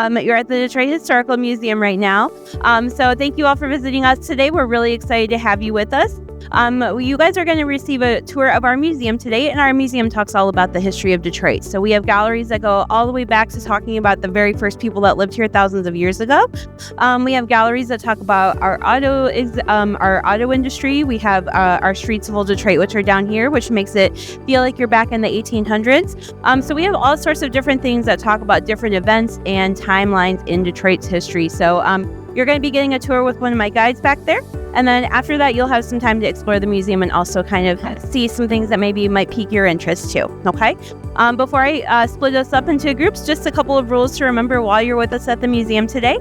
You're at the Detroit Historical Museum right now. So thank you all for visiting us today. We're really excited to have you with us. You guys are going to receive a tour of our museum today, and our museum talks all about the history of Detroit. So we have galleries that go all the way back to talking about the very first people that lived here thousands of years ago. We have galleries that talk about our auto industry. We have our streets of old Detroit, which are down here, which makes it feel like you're back in the 1800s. So we have all sorts of different things that talk about different events and timelines in Detroit's history. So you're going to be getting a tour with one of my guides back there. And then after that, you'll have some time to explore the museum and also kind of see some things that maybe might pique your interest too, okay? Before I split us up into groups, just a couple of rules to remember while you're with us at the museum today.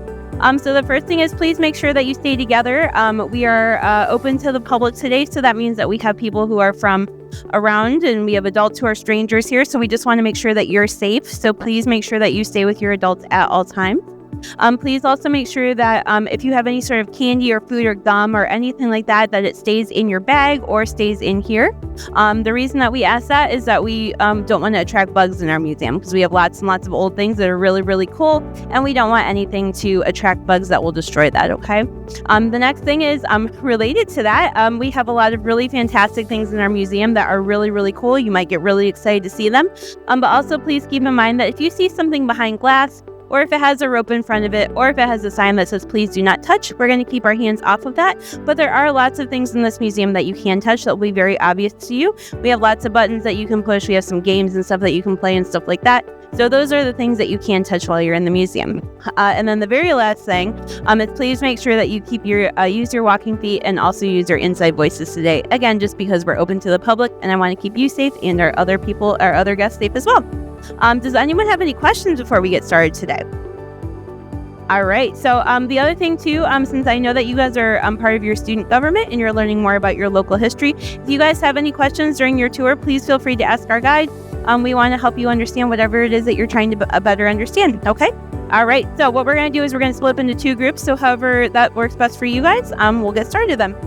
So the first thing is please make sure that you stay together. We are open to the public today, so that means that we have people who are from around and we have adults who are strangers here, so we just want to make sure that you're safe. So please make sure that you stay with your adults at all times. Please also make sure that if you have any sort of candy or food or gum or anything like that, that it stays in your bag or stays in here. The reason that we ask that is that we don't want to attract bugs in our museum because we have lots and lots of old things that are really, really cool, and we don't want anything to attract bugs that will destroy that, okay? The next thing is related to that, we have a lot of really fantastic things in our museum that are really, really cool. You might get really excited to see them, but also please keep in mind that if you see something behind glass, or if it has a rope in front of it, or if it has a sign that says, please do not touch, we're going to keep our hands off of that. But there are lots of things in this museum that you can touch that will be very obvious to you. We have lots of buttons that you can push. We have some games and stuff that you can play and stuff like that. So those are the things that you can touch while you're in the museum. And then the very last thing is please make sure that you keep your use your walking feet and also use your inside voices today. Again, just because we're open to the public and I want to keep you safe and our other guests safe as well. Does anyone have any questions before we get started today? All right. So the other thing too, since I know that you guys are part of your student government and you're learning more about your local history, if you guys have any questions during your tour, please feel free to ask our guide. We want to help you understand whatever it is that you're trying to better understand. Okay. All right. So what we're going to do is we're going to split up into two groups. So however that works best for you guys, we'll get started then.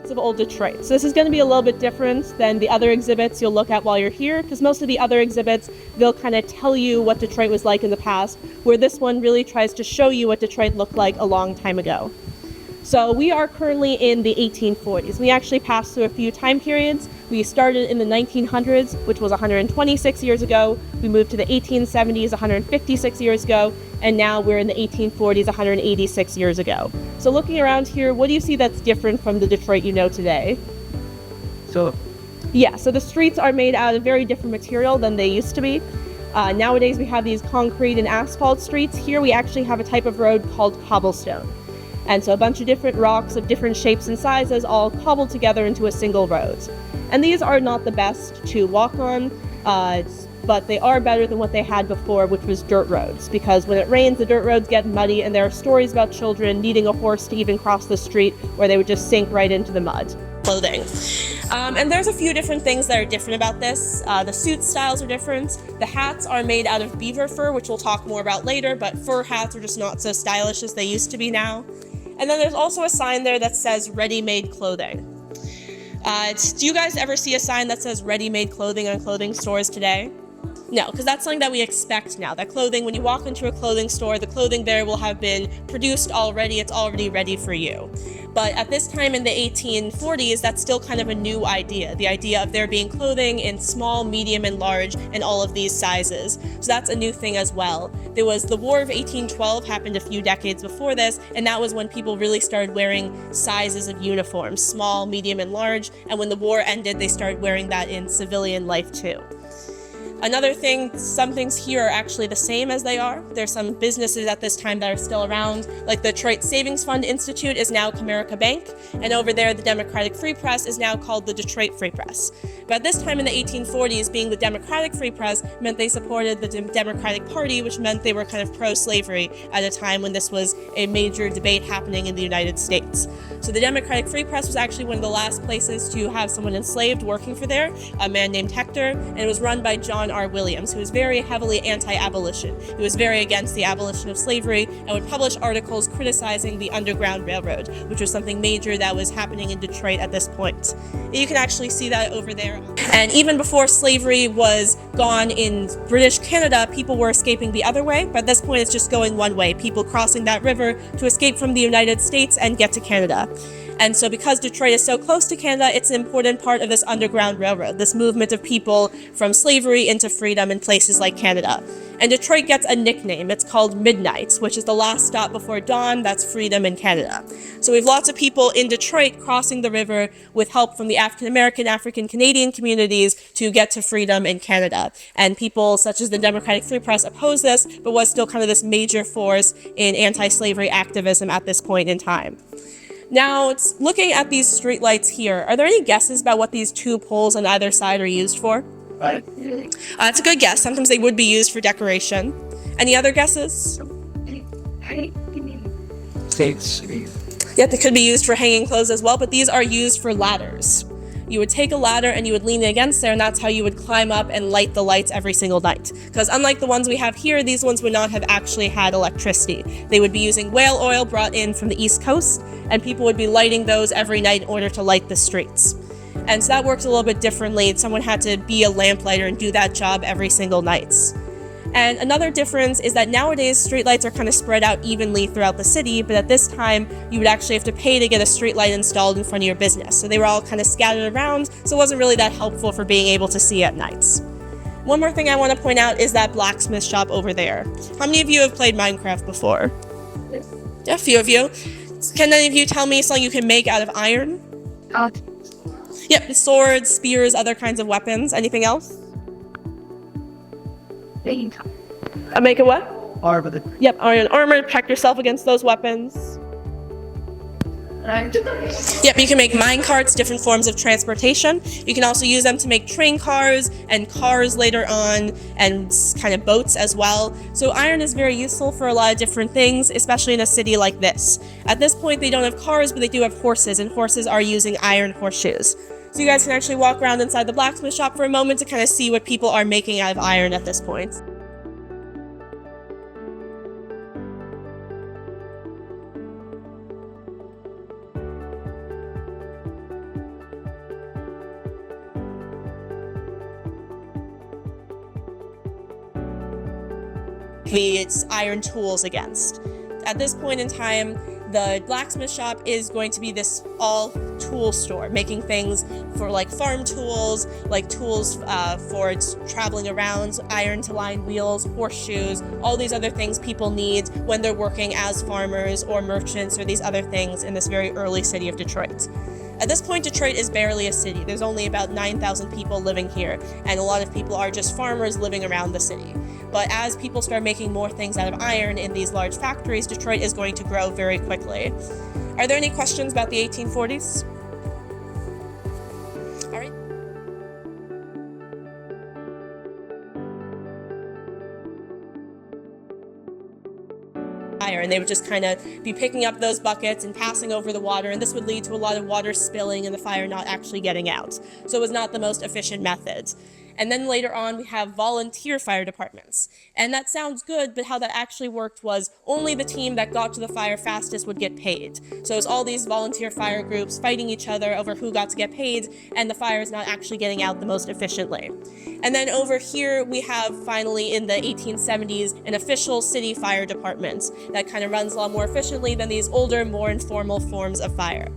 Of old Detroit. So this is going to be a little bit different than the other exhibits you'll look at while you're here, because most of the other exhibits, they'll kind of tell you what Detroit was like in the past, where this one really tries to show you what Detroit looked like a long time ago. So we are currently in the 1840s. We actually passed through a few time periods. We started in the 1900s, which was 126 years ago. We moved to the 1870s, 156 years ago, and now we're in the 1840s, 186 years ago. So looking around here, what do you see that's different from the Detroit you know today? So the streets are made out of very different material than they used to be. Nowadays we have these concrete and asphalt streets. Here we actually have a type of road called cobblestone. And so a bunch of different rocks of different shapes and sizes all cobbled together into a single road. And these are not the best to walk on, but they are better than what they had before, which was dirt roads, because when it rains, the dirt roads get muddy, and there are stories about children needing a horse to even cross the street, where they would just sink right into the mud. Clothing. And there's a few different things that are different about this. The suit styles are different. The hats are made out of beaver fur, which we'll talk more about later, but fur hats are just not so stylish as they used to be now. And then there's also a sign there that says ready-made clothing. Do you guys ever see a sign that says ready-made clothing on clothing stores today? No, because that's something that we expect now. That clothing, when you walk into a clothing store, the clothing there will have been produced already. It's already ready for you. But at this time in the 1840s, that's still kind of a new idea. The idea of there being clothing in small, medium, and large, and all of these sizes. So that's a new thing as well. There was the War of 1812 happened a few decades before this, and that was when people really started wearing sizes of uniforms, small, medium, and large. And when the war ended, they started wearing that in civilian life too. Another thing, some things here are actually the same as they are. There's some businesses at this time that are still around, like the Detroit Savings Fund Institute is now Comerica Bank, and over there the Democratic Free Press is now called the Detroit Free Press. But at this time in the 1840s, being the Democratic Free Press meant they supported the Democratic Party, which meant they were kind of pro-slavery at a time when this was a major debate happening in the United States. So the Democratic Free Press was actually one of the last places to have someone enslaved working for there, a man named Hector, and it was run by John John R. Williams, who was very heavily anti-abolition. He was very against the abolition of slavery and would publish articles criticizing the Underground Railroad, which was something major that was happening in Detroit at this point. You can actually see that over there. And even before slavery was gone in British Canada, people were escaping the other way, but at this point it's just going one way, people crossing that river to escape from the United States and get to Canada. And so because Detroit is so close to Canada, it's an important part of this Underground Railroad, this movement of people from slavery into freedom in places like Canada. And Detroit gets a nickname. It's called Midnight, which is the last stop before dawn. That's freedom in Canada. So we have lots of people in Detroit crossing the river with help from the African American, African Canadian communities to get to freedom in Canada. And people such as the Democratic Free Press oppose this, but was still kind of this major force in anti-slavery activism at this point in time. Now, looking at these streetlights here, are there any guesses about what these two poles on either side are used for? That's a good guess. Sometimes they would be used for decoration. Any other guesses? Yeah, they could be used for hanging clothes as well, but these are used for ladders. You would take a ladder and you would lean against there, and that's how you would climb up and light the lights every single night. Because unlike the ones we have here, these ones would not have actually had electricity. They would be using whale oil brought in from the East Coast, and people would be lighting those every night in order to light the streets. And so that works a little bit differently. Someone had to be a lamplighter and do that job every single night. And another difference is that nowadays streetlights are kind of spread out evenly throughout the city, but at this time you would actually have to pay to get a streetlight installed in front of your business. So they were all kind of scattered around, so it wasn't really that helpful for being able to see at nights. One more thing I want to point out is that blacksmith shop over there. How many of you have played Minecraft before? Yeah, a few of you. Can any of you tell me something you can make out of iron? Yep, swords, spears, other kinds of weapons. Anything else? Make a what? Armor. Yep, iron armor, protect yourself against those weapons. Yep, you can make mine carts, different forms of transportation. You can also use them to make train cars and cars later on, and kind of boats as well. So iron is very useful for a lot of different things, especially in a city like this. At this point, they don't have cars, but they do have horses, and horses are using iron horseshoes. So you guys can actually walk around inside the blacksmith shop for a moment to kind of see what people are making out of iron at this point. These iron tools against. At this point in time, the blacksmith shop is going to be this all tool store, making things for like farm tools, like tools for traveling around, iron to line wheels, horseshoes, all these other things people need when they're working as farmers or merchants or these other things in this very early city of Detroit. At this point, Detroit is barely a city. There's only about 9,000 people living here, and a lot of people are just farmers living around the city. But as people start making more things out of iron in these large factories, Detroit is going to grow very quickly. Are there any questions about the 1840s? All right. And they would just kind of be picking up those buckets and passing over the water, and this would lead to a lot of water spilling and the fire not actually getting out. So it was not the most efficient method. And then later on, we have volunteer fire departments. And that sounds good, but how that actually worked was only the team that got to the fire fastest would get paid. So it was all these volunteer fire groups fighting each other over who got to get paid, and the fire is not actually getting out the most efficiently. And then over here, we have finally in the 1870s, an official city fire department that kind of runs a lot more efficiently than these older, more informal forms of fire.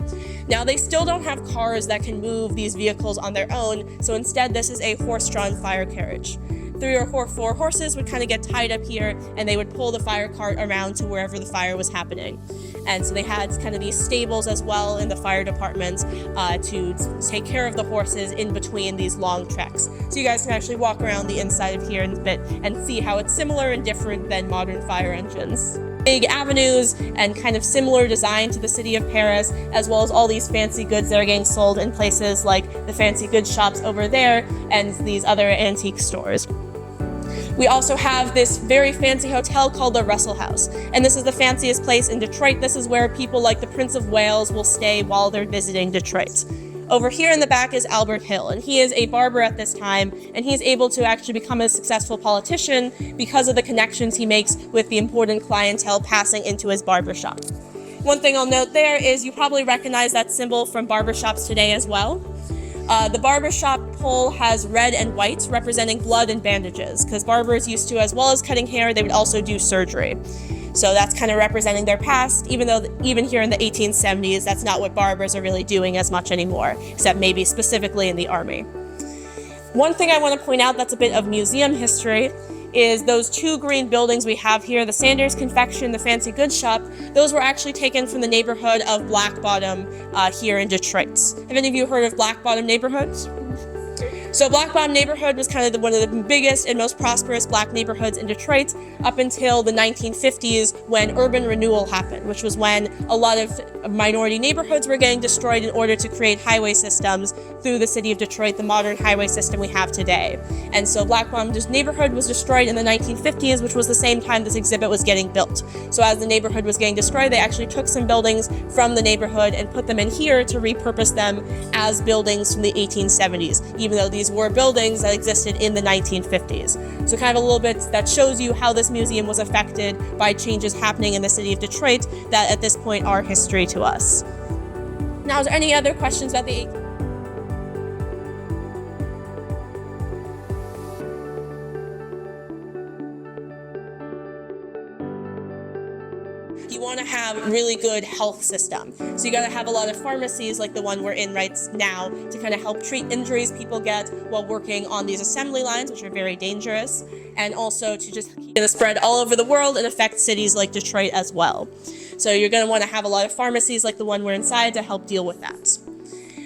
Now, they still don't have cars that can move these vehicles on their own, so instead this is a horse-drawn fire carriage. 3 or 4 horses would kind of get tied up here, and they would pull the fire cart around to wherever the fire was happening. And so they had kind of these stables as well in the fire department to take care of the horses in between these long treks. So you guys can actually walk around the inside of here in a bit and see how it's similar and different than modern fire engines. Big avenues and kind of similar design to the city of Paris, as well as all these fancy goods that are getting sold in places like the fancy goods shops over there and these other antique stores. We also have this very fancy hotel called the Russell House, and this is the fanciest place in Detroit. This is where people like the Prince of Wales will stay while they're visiting Detroit. Over here in the back is Albert Hill, and he is a barber at this time, and he's able to actually become a successful politician because of the connections he makes with the important clientele passing into his barbershop. One thing I'll note there is you probably recognize that symbol from barbershops today as well. The barbershop pole has red and white representing blood and bandages, because barbers used to, as well as cutting hair, they would also do surgery. So that's kind of representing their past, even though even here in the 1870s, that's not what barbers are really doing as much anymore, except maybe specifically in the army. One thing I want to point out that's a bit of museum history is those two green buildings we have here, the Sanders Confection, the Fancy Goods Shop. Those were actually taken from the neighborhood of Black Bottom here in Detroit. Have any of you heard of Black Bottom neighborhoods? So Black Bottom neighborhood was kind of one of the biggest and most prosperous black neighborhoods in Detroit up until the 1950s when urban renewal happened, which was when a lot of minority neighborhoods were getting destroyed in order to create highway systems through the city of Detroit, the modern highway system we have today. And so Black Bottom's neighborhood was destroyed in the 1950s, which was the same time this exhibit was getting built. So as the neighborhood was getting destroyed, they actually took some buildings from the neighborhood and put them in here to repurpose them as buildings from the 1870s, even though these were buildings that existed in the 1950s. So kind of a little bit that shows you how this museum was affected by changes happening in the city of Detroit that at this point are history to us. Now, is there any other questions about the You want to have a really good health system. So you got to have a lot of pharmacies like the one we're in right now to kind of help treat injuries people get while working on these assembly lines, which are very dangerous, and also to just keep it spread all over the world and affect cities like Detroit as well. So you're going to want to have a lot of pharmacies like the one we're inside to help deal with that.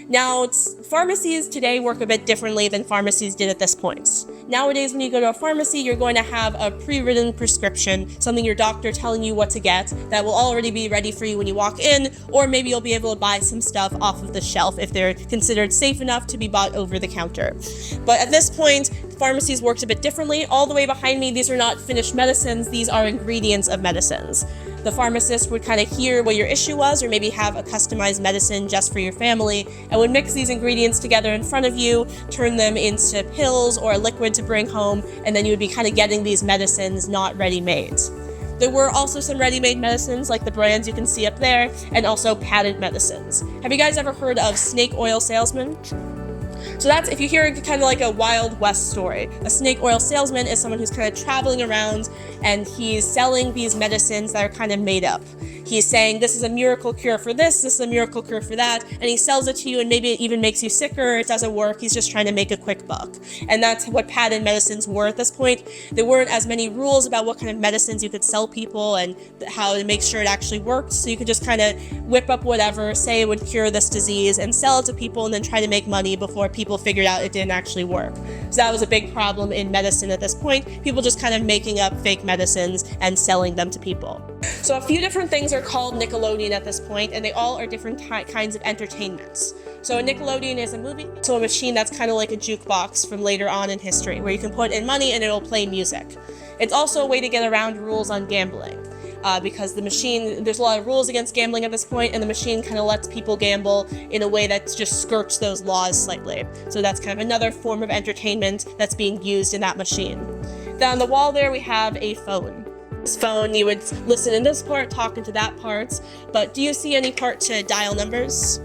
Now, pharmacies today work a bit differently than pharmacies did at this point. Nowadays, when you go to a pharmacy, you're going to have a pre-written prescription, something your doctor telling you what to get that will already be ready for you when you walk in, or maybe you'll be able to buy some stuff off of the shelf if they're considered safe enough to be bought over the counter. But at this point, pharmacies worked a bit differently. All the way behind me, these are not finished medicines, these are ingredients of medicines. The pharmacist would kind of hear what your issue was, or maybe have a customized medicine just for your family, and would mix these ingredients together in front of you, turn them into pills or a liquid to bring home, and then you would be kind of getting these medicines not ready-made. There were also some ready-made medicines like the brands you can see up there, and also patent medicines. Have you guys ever heard of snake oil salesmen? So that's, if you hear kind of like a Wild West story, a snake oil salesman is someone who's kind of traveling around and he's selling these medicines that are kind of made up. He's saying, this is a miracle cure for this is a miracle cure for that, and he sells it to you, and maybe it even makes you sicker, it doesn't work, he's just trying to make a quick buck. And that's what patent medicines were at this point. There weren't as many rules about what kind of medicines you could sell people and how to make sure it actually worked, so you could just kind of whip up whatever, say it would cure this disease, and sell it to people, and then try to make money before people figured out it didn't actually work. So that was a big problem in medicine at this point, people just kind of making up fake medicines and selling them to people. So a few different things are called Nickelodeon at this point, and they all are different kinds of entertainments. So a Nickelodeon is a movie, so a machine that's kind of like a jukebox from later on in history, where you can put in money and it'll play music. It's also a way to get around rules on gambling, because the machine, there's a lot of rules against gambling at this point, and the machine kind of lets people gamble in a way that just skirts those laws slightly. So that's kind of another form of entertainment that's being used in that machine. Then on the wall there we have a phone. This phone, you would listen in this part, talk into that part, but do you see any part to dial numbers?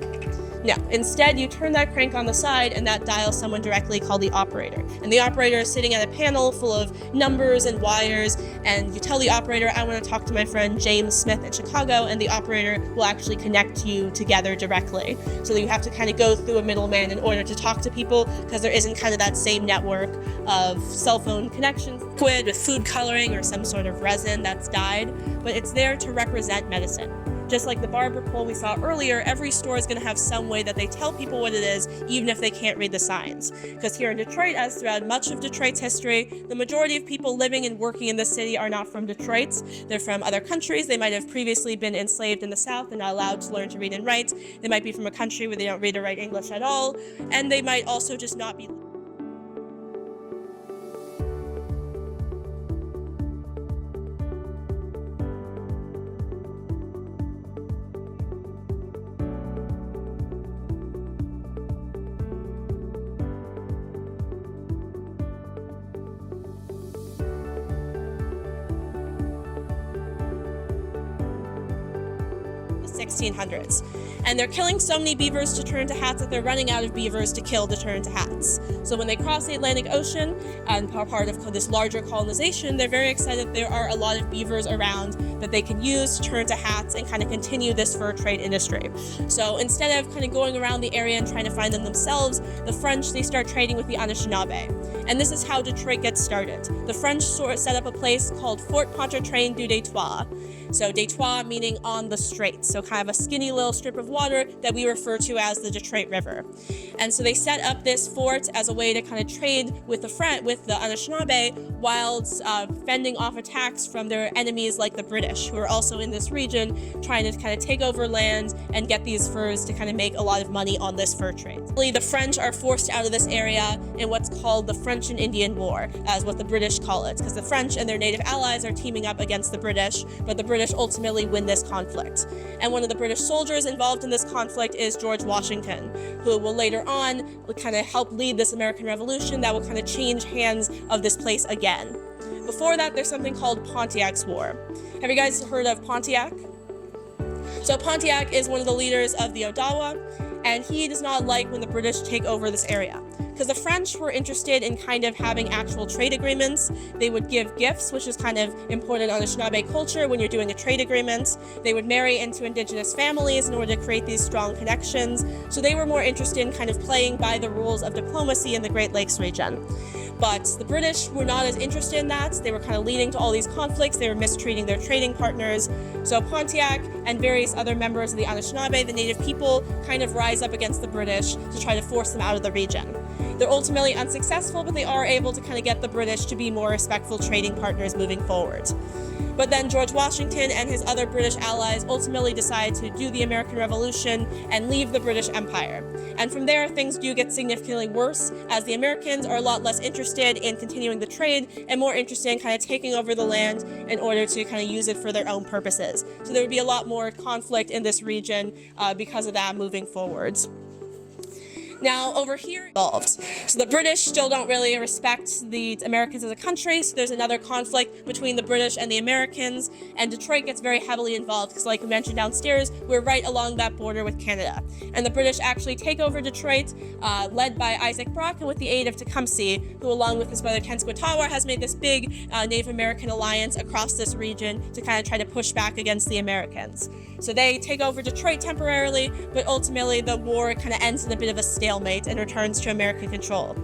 No. Instead, you turn that crank on the side and that dials someone directly called the operator. And the operator is sitting at a panel full of numbers and wires, and you tell the operator, I want to talk to my friend James Smith in Chicago, and the operator will actually connect you together directly. So that you have to kind of go through a middleman in order to talk to people, because there isn't kind of that same network of cell phone connections, liquid with food coloring or some sort of resin that's dyed, but it's there to represent medicine. Just like the barber pole we saw earlier, every store is going to have some way that they tell people what it is, even if they can't read the signs. Because here in Detroit, as throughout much of Detroit's history, the majority of people living and working in this city are not from Detroit. They're from other countries. They might have previously been enslaved in the South and not allowed to learn to read and write. They might be from a country where they don't read or write English at all. And they might also just not be 1600s. And they're killing so many beavers to turn to hats that they're running out of beavers to kill to turn to hats. So when they cross the Atlantic Ocean and are part of this larger colonization, they're very excited there are a lot of beavers around that they can use to turn to hats and kind of continue this fur trade industry. So instead of kind of going around the area and trying to find them themselves, the French, they start trading with the Anishinaabe. And this is how Detroit gets started. The French set up a place called Fort Pontchartrain du Détroit. So Détroit meaning on the strait, so kind of a skinny little strip of water that we refer to as the Detroit River. And so they set up this fort as a way to kind of trade with the Anishinaabe while fending off attacks from their enemies like the British, who are also in this region trying to kind of take over land and get these furs to kind of make a lot of money on this fur trade. The French are forced out of this area in what's called the French and Indian War, as what the British call it, because the French and their native allies are teaming up against the British, but the British ultimately win this conflict. And one of the British soldiers involved in this conflict is George Washington, who will later on kind of help lead this American Revolution that will kind of change hands of this place again. Before that, there's something called Pontiac's War. Have you guys heard of Pontiac? So Pontiac is one of the leaders of the Odawa, and he does not like when the British take over this area. Because the French were interested in kind of having actual trade agreements. They would give gifts, which is kind of important on Anishinaabe culture when you're doing a trade agreement. They would marry into indigenous families in order to create these strong connections. So they were more interested in kind of playing by the rules of diplomacy in the Great Lakes region. But the British were not as interested in that. They were kind of leading to all these conflicts. They were mistreating their trading partners. So Pontiac and various other members of the Anishinaabe, the native people, kind of rise up against the British to try to force them out of the region. They're ultimately unsuccessful, but they are able to kind of get the British to be more respectful trading partners moving forward. But then George Washington and his other British allies ultimately decide to do the American Revolution and leave the British Empire. And from there, things do get significantly worse, as the Americans are a lot less interested in continuing the trade and more interested in kind of taking over the land in order to kind of use it for their own purposes. So there would be a lot more conflict in this region because of that moving forwards. Now, over here, involved. So the British still don't really respect the Americans as a country, so there's another conflict between the British and the Americans, and Detroit gets very heavily involved, because like we mentioned downstairs, we're right along that border with Canada. And the British actually take over Detroit, led by Isaac Brock, and with the aid of Tecumseh, who along with his brother Tenskwatawa has made this big Native American alliance across this region to kind of try to push back against the Americans. So they take over Detroit temporarily, but ultimately the war kind of ends in a bit of a stalemate and returns to American control.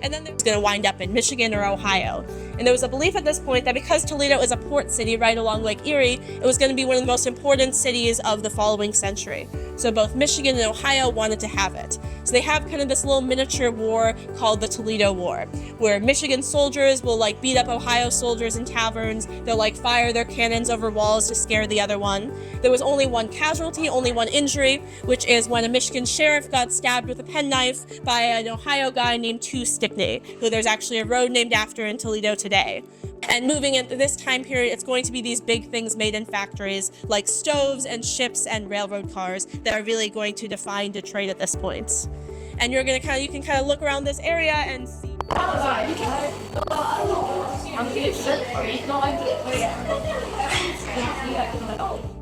And then they're going to wind up in Michigan or Ohio. And there was a belief at this point that because Toledo is a port city right along Lake Erie, it was going to be one of the most important cities of the following century. So both Michigan and Ohio wanted to have it. So they have kind of this little miniature war called the Toledo War, where Michigan soldiers will like beat up Ohio soldiers in taverns. They'll like fire their cannons over walls to scare the other one. There was only one casualty, only one injury, which is when a Michigan sheriff got stabbed with a penknife by an Ohio guy named Two Stickney, who there's actually a road named after in Toledo today. And moving into this time period, it's going to be these big things made in factories like stoves and ships and railroad cars that are really going to define Detroit at this point. And you can kind of look around this area and see.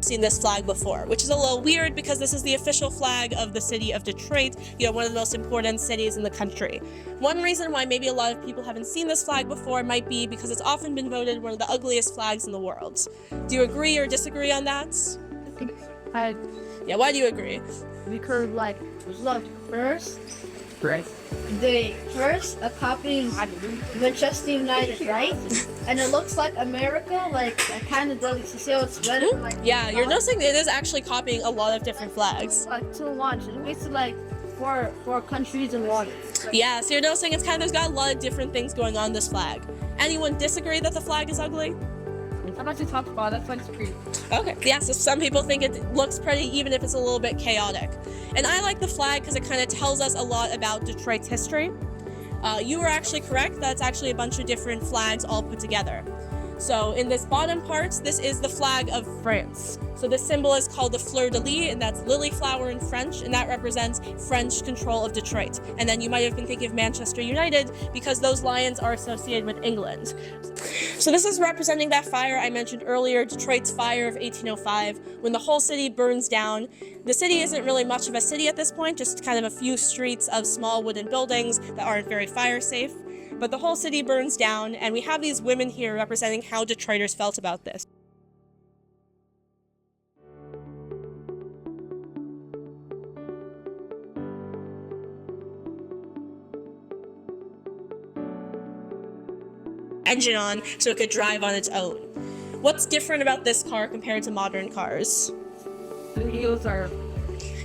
Seen this flag before, which is a little weird because this is the official flag of the city of Detroit, one of the most important cities in the country. One reason why maybe a lot of people haven't seen this flag before might be because it's often been voted one of the ugliest flags in the world. Do you agree or disagree on that? Yeah, why do you agree? Because look, first, they first copying Manchester United, right? And it looks like America, like it kind of does. You see how it's red? Mm-hmm. Yeah, you're noticing it is actually copying a lot of different flags. Like to launch, it's basically like four countries in one. Yeah, so you're noticing there's got a lot of different things going on in this flag. Anyone disagree that the flag is ugly? I'm not too talk about that flag's pretty. Okay, yeah, so some people think it looks pretty even if it's a little bit chaotic. And I like the flag because it kind of tells us a lot about Detroit's history. You were actually correct, that's actually a bunch of different flags all put together. So in this bottom part, this is the flag of France. So this symbol is called the fleur de lis, and that's lily flower in French, and that represents French control of Detroit. And then you might have been thinking of Manchester United because those lions are associated with England. So this is representing that fire I mentioned earlier, Detroit's fire of 1805, when the whole city burns down. The city isn't really much of a city at this point, just kind of a few streets of small wooden buildings that aren't very fire safe. But the whole city burns down, and we have these women here representing how Detroiters felt about this. Engine on so it could drive on its own. What's different about this car compared to modern cars? The wheels are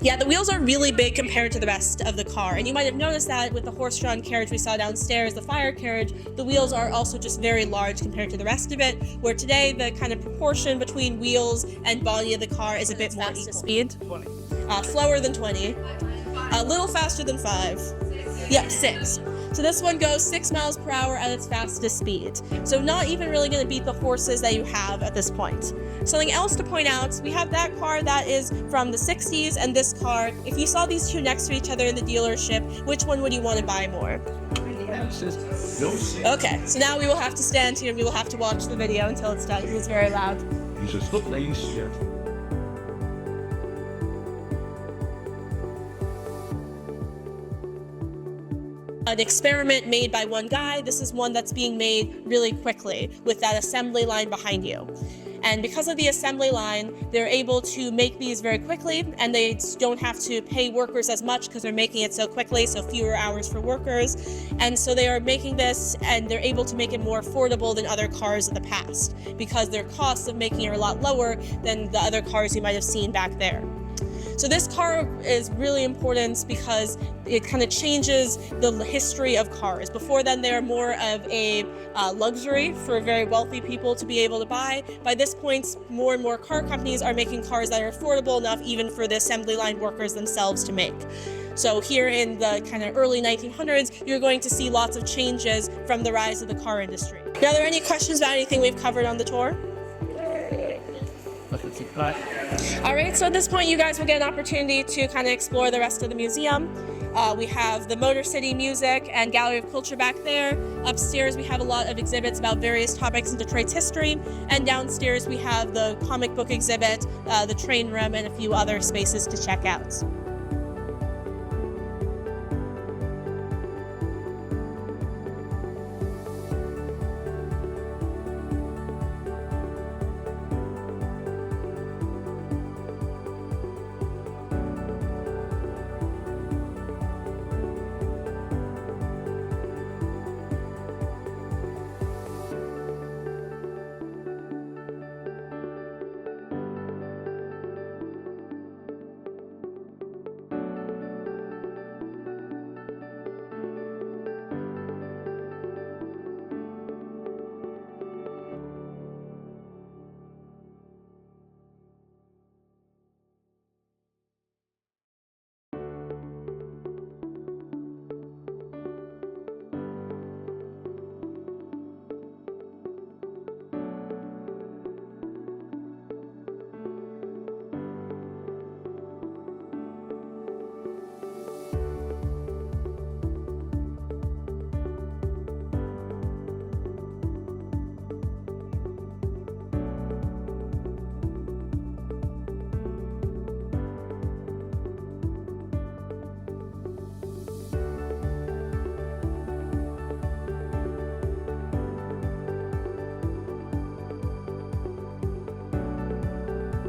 Yeah, the wheels are really big compared to the rest of the car, and you might have noticed that with the horse-drawn carriage we saw downstairs, the fire carriage, the wheels are also just very large compared to the rest of it, where today the kind of proportion between wheels and body of the car is a bit more equal. Speed. Slower than 20, a little faster than 5. Yep, 6. So this one goes 6 miles per hour at its fastest speed. So not even really going to beat the horses that you have at this point. Something else to point out, we have that car that is from the 60s and this car. If you saw these two next to each other in the dealership, which one would you want to buy more? Okay, so now we will have to stand here and we will have to watch the video until it's done. It's very loud. An experiment made by one guy. This is one that's being made really quickly with that assembly line behind you. And because of the assembly line, they're able to make these very quickly, and they don't have to pay workers as much because they're making it so quickly, so fewer hours for workers. And so they are making this, and they're able to make it more affordable than other cars of the past because their costs of making it are a lot lower than the other cars you might have seen back there. So this car is really important because it kind of changes the history of cars. Before then, they're more of a luxury for very wealthy people to be able to buy. By this point, more and more car companies are making cars that are affordable enough even for the assembly line workers themselves to make. So here in the kind of early 1900s, you're going to see lots of changes from the rise of the car industry. Now, are there any questions about anything we've covered on the tour? All right, so at this point, you guys will get an opportunity to kind of explore the rest of the museum. We have the Motor City Music and Gallery of Culture back there. Upstairs, we have a lot of exhibits about various topics in Detroit's history. And downstairs, we have the comic book exhibit, the train room, and a few other spaces to check out.